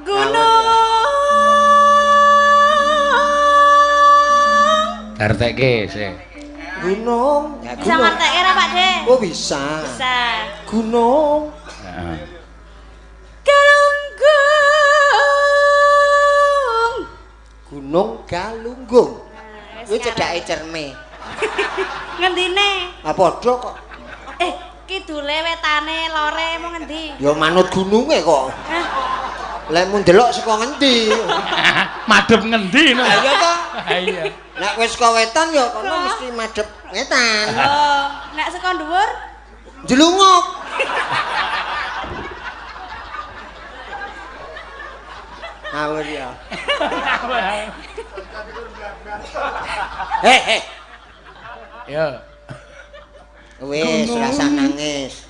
Gunung. Darteke sih. Gunung. Ya, bisa ngerteke ra Pak De? Oh bisa. Bisa. Gunung. Heeh. Galunggung. Gunung Galunggung. Nah, Kuwi cedhake Cerme. Ngendine? Ah padha kok. Kidule wetane lore mau ngendi? Ya manut gununge kok. Lek mun delok saka ngendi? Madhep ngendi no? Lah iya to. Iya. Nek wis saka wetan ya kono mesti madhep wetan. Oh, nek saka dhuwur Jelunguk. Ngawur ya. Heh. Ya. Wis rasa nangis.